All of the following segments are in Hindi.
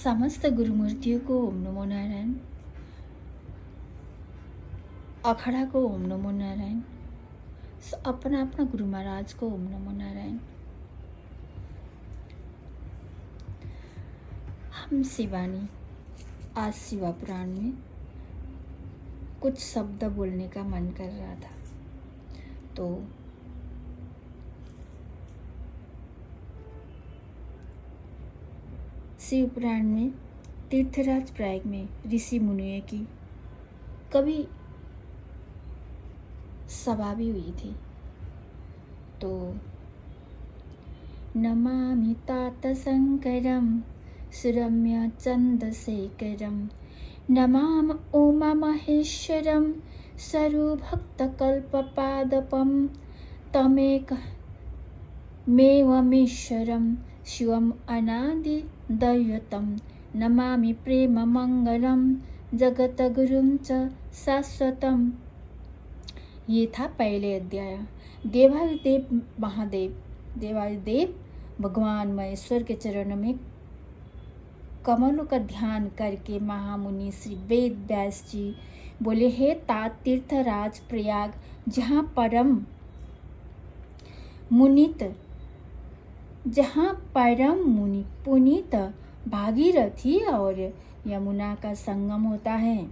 समस्त गुरुमूर्तियों को ओम नमो नारायण, अखड़ा को ओम नमो नारायण, अपना अपना गुरु महाराज को ओम नमो नारायण। हम शिवानी आज शिवा पुराण में कुछ शब्द बोलने का मन कर रहा था, तो शिव पुराण में तीर्थराज प्रयाग में ऋषि मुनियों की कभी सभा भी हुई थी। तो नमामि तात शंकरम सुरम्य चंद्रशेखरम, नमाम उमा महेश्वरम सर्वभक्तकल्पपादपम, तमेक मेवमेश्वरम शिवम अनादि दैवतम, नमामि प्रेम मंगलम जगतगुरुम च शाश्वतम। ये था पहले अध्याय। देवादिदेव भगवान महेश्वर के चरणों में कमलों का ध्यान करके महामुनि श्री वेद व्यास जी बोले, हे तात तीर्थराज प्रयाग, जहाँ परम मुनि पुनीत भागीरथी और यमुना का संगम होता है,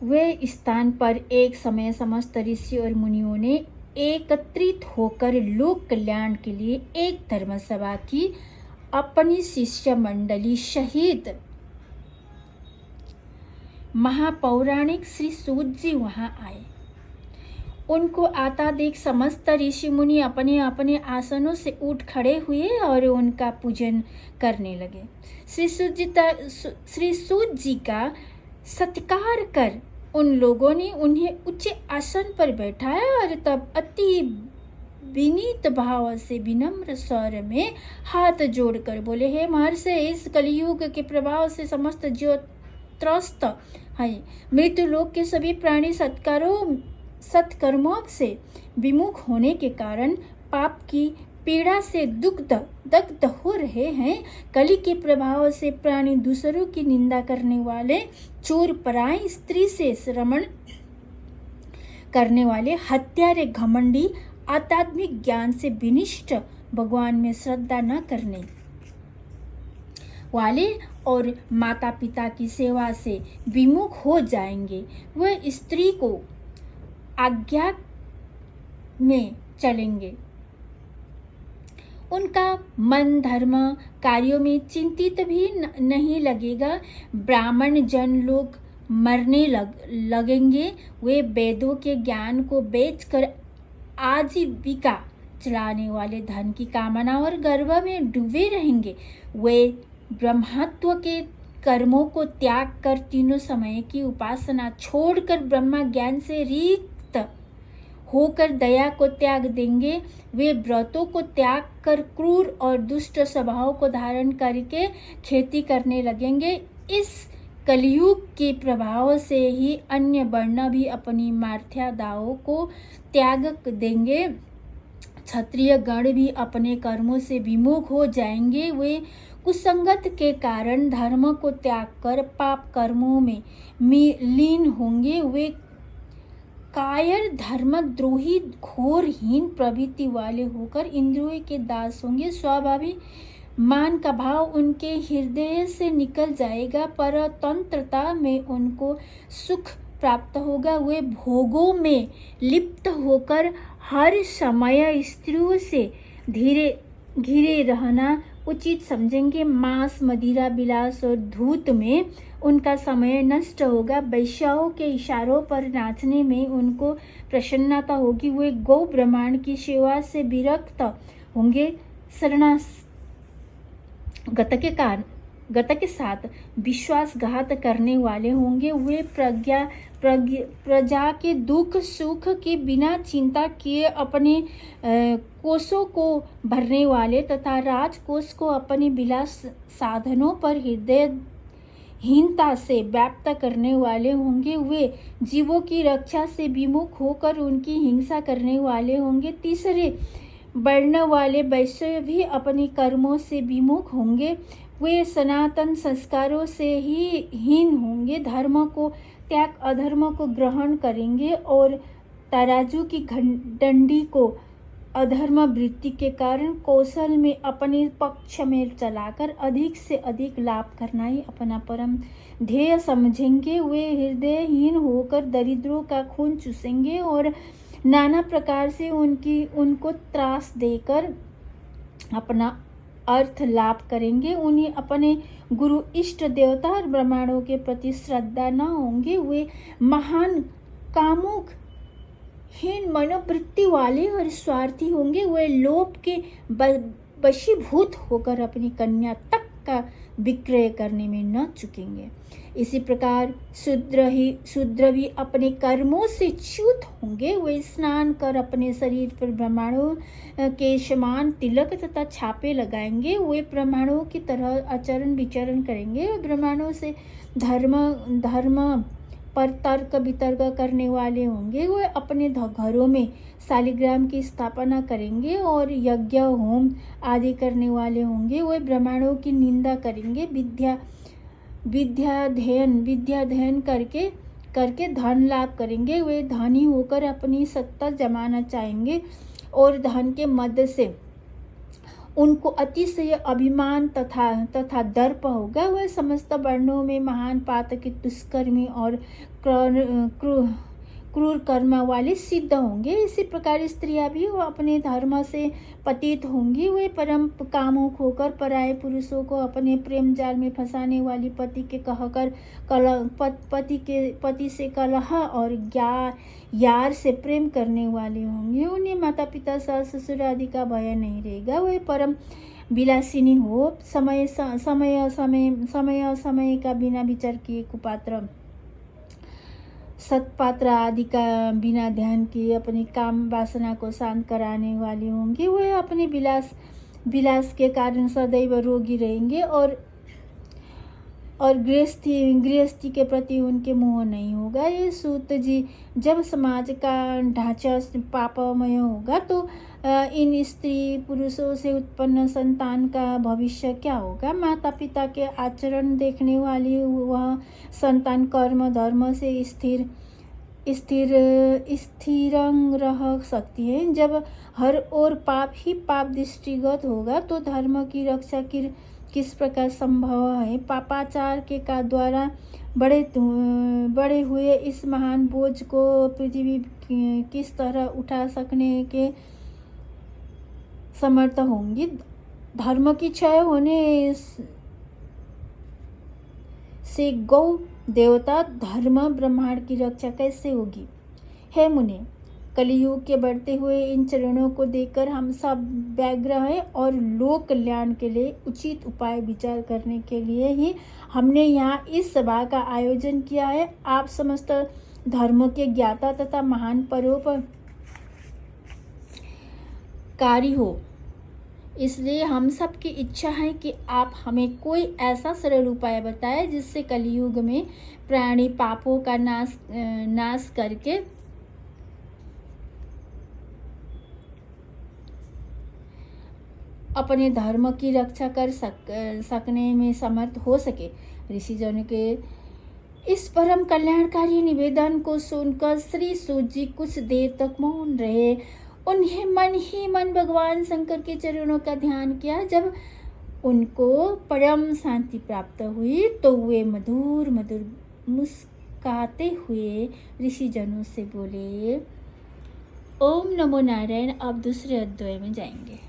वे स्थान पर एक समय समस्त ऋषि और मुनियों ने एकत्रित होकर लोक कल्याण के लिए एक धर्मसभा की। अपनी शिष्य मंडली सहित महापौराणिक श्री सूत जी वहां आए। उनको आता देख समस्त ऋषि मुनि अपने अपने आसनों से उठ खड़े हुए और उनका पूजन करने लगे। श्री सूत जी का सत्कार कर उन लोगों ने उन्हें उच्च आसन पर बैठाया और तब अति विनीत भाव से विनम्र स्वर में हाथ जोड़कर बोले, हे महर्षि, इस कलियुग के प्रभाव से समस्त जीव त्रस्त है। मृत्यु लोक के सभी प्राणी सत्कर्मों से विमुख होने के कारण पाप की पीड़ा से दग्ध हो रहे हैं। कली के प्रभाव से प्राणी दूसरों की निंदा करने वाले, चोर, पराई स्त्री से श्रवण करने वाले, हत्यारे, घमंडी, आध्यात्मिक ज्ञान से विनिष्ट, भगवान में श्रद्धा न करने वाले और माता पिता की सेवा से विमुख हो जाएंगे। वह स्त्री को आज्ञा में चलेंगे। उनका मन धर्म कार्यों में चिंतित भी नहीं लगेगा। ब्राह्मण जन लोग मरने लगेंगे। वे वेदों के ज्ञान को बेचकर आजीविका चलाने वाले धन की कामना और गर्व में डूबे रहेंगे। वे ब्रह्मत्व के कर्मों को त्याग कर तीनों समय की उपासना छोड़कर ब्रह्म ज्ञान से रिक्त होकर दया को त्याग देंगे। वे व्रतों को त्याग कर क्रूर और दुष्ट स्वभाव को धारण करके खेती करने लगेंगे। इस कलयुग के प्रभाव से ही अन्य वर्ण भी अपनी मर्यादाओं को त्याग देंगे। क्षत्रिय गण भी अपने कर्मों से विमुख हो जाएंगे। वे कुसंगत के कारण धर्म को त्याग कर पाप कर्मों में लीन होंगे। वे कायर, धर्मद्रोही, घोरहीन प्रवृत्ति वाले होकर इंद्रियों के दास होंगे। स्वाभाविक मान का भाव उनके हृदय से निकल जाएगा। परतंत्रता में उनको सुख प्राप्त होगा। वे भोगों में लिप्त होकर हर समय स्त्रियों से घिरे रहना उचित समझेंगे। मांस, मदिरा, विलास और धूत में उनका समय नष्ट होगा। वैश्याओं के इशारों पर नाचने में उनको प्रसन्नता होगी। वे गौ ब्राह्मण की सेवा से विरक्त होंगे। गत के साथ विश्वासघात करने वाले होंगे। वे प्रजा के दुख सुख के बिना चिंता किए अपने कोषों को भरने वाले तथा राजकोष को अपने विलास साधनों पर हृदयहीनता से व्याप्त करने वाले होंगे। वे जीवों की रक्षा से विमुख होकर उनकी हिंसा करने वाले होंगे। तीसरे बढ़ने वाले वैश्य भी अपने कर्मों से विमुख होंगे, वे सनातन संस्कारों से ही हीन होंगे, धर्म को त्याग अधर्म को ग्रहण करेंगे और तराजू की डंडी को अधर्म वृत्ति के कारण कौशल में अपने पक्ष में चलाकर अधिक से अधिक लाभ करना ही अपना परम ध्येय समझेंगे। वे हृदयहीन होकर दरिद्रों का खून चूसेंगे और नाना प्रकार से उनको त्रास देकर अपना अर्थ लाभ करेंगे। उन्हें अपने गुरु इष्ट देवता और ब्राह्मणों के प्रति श्रद्धा न होंगे। वे महान कामुक हीन मनोवृत्ति वाले और स्वार्थी होंगे। वे लोभ के वशीभूत होकर अपनी कन्या तक का विक्रय करने में न चुकेंगे। इसी प्रकार शूद्र भी अपने कर्मों से च्युत होंगे। वे स्नान कर अपने शरीर पर ब्राह्मणों के समान तिलक तथा छापे लगाएंगे। वे ब्राह्मणों की तरह आचरण विचरण करेंगे। ब्राह्मणों से धर्म पर तर्क वितर्क करने वाले होंगे। वे अपने घरों में शालिग्राम की स्थापना करेंगे और यज्ञ होम आदि करने वाले होंगे। वे ब्राह्मणों की निंदा करेंगे। विद्याध्ययन करके धन लाभ करेंगे। वे धनी होकर अपनी सत्ता जमाना चाहेंगे और धन के मद से उनको अतिशय अभिमान तथा दर्प होगा। वह समस्त वर्णों में महान पातकी दुष्कर्मी और क्रूर कर्म वाले सिद्ध होंगे। इसी प्रकार स्त्रियां भी अपने धर्म से पतित होंगी। वे परम कामुक होकर पराये पुरुषों को अपने प्रेम जाल में फंसाने वाली पति के कहकर पति से कलह और यार से प्रेम करने वाले होंगे। उन्हें माता पिता सास ससुर आदि का भय नहीं रहेगा। वे परम विलासिनी हो, समय का बिना विचार किए कुपात्र सत्पात्र आदि का बिना ध्यान किए अपनी काम वासना को शांत कराने वाले होंगे। वे अपने विलास के कारण सदैव रोगी रहेंगे और गृहस्थी के प्रति उनके मोह नहीं होगा। ये सूत जी, जब समाज का ढांचा पापमय होगा तो इन स्त्री पुरुषों से उत्पन्न संतान का भविष्य क्या होगा। माता पिता के आचरण देखने वाली वह संतान कर्म धर्म से स्थिरंग रह सकती है। जब हर ओर पाप ही पाप दृष्टिगत होगा तो धर्म की रक्षा किस प्रकार संभव है। पापाचार के का द्वारा बड़े हुए इस महान बोझ को पृथ्वी किस तरह उठा सकने के समर्थ होंगी। धर्म की क्षय होने से गौ देवता धर्म ब्रह्मांड की रक्षा कैसे होगी। हे मुने, कलियुग के बढ़ते हुए इन चरणों को देखकर हम सब व्यग्र हैं और लोक कल्याण के लिए उचित उपाय विचार करने के लिए ही हमने यहाँ इस सभा का आयोजन किया है। आप समस्त धर्मों के ज्ञाता तथा महान परोपकारी हो, इसलिए हम सब की इच्छा है कि आप हमें कोई ऐसा सरल उपाय बताएं जिससे कलियुग में प्राणी पापों का नाश करके अपने धर्म की रक्षा कर सकने में समर्थ हो सके। ऋषिजनों के इस परम कल्याणकारी निवेदन को सुनकर श्री सूत जी कुछ देर तक मौन रहे। उन्हें मन ही मन भगवान शंकर के चरणों का ध्यान किया। जब उनको परम शांति प्राप्त हुई तो वे मधुर मधुर मुस्कुराते हुए ऋषिजनों से बोले, ओम नमो नारायण। अब दूसरे अध्याय में जाएंगे।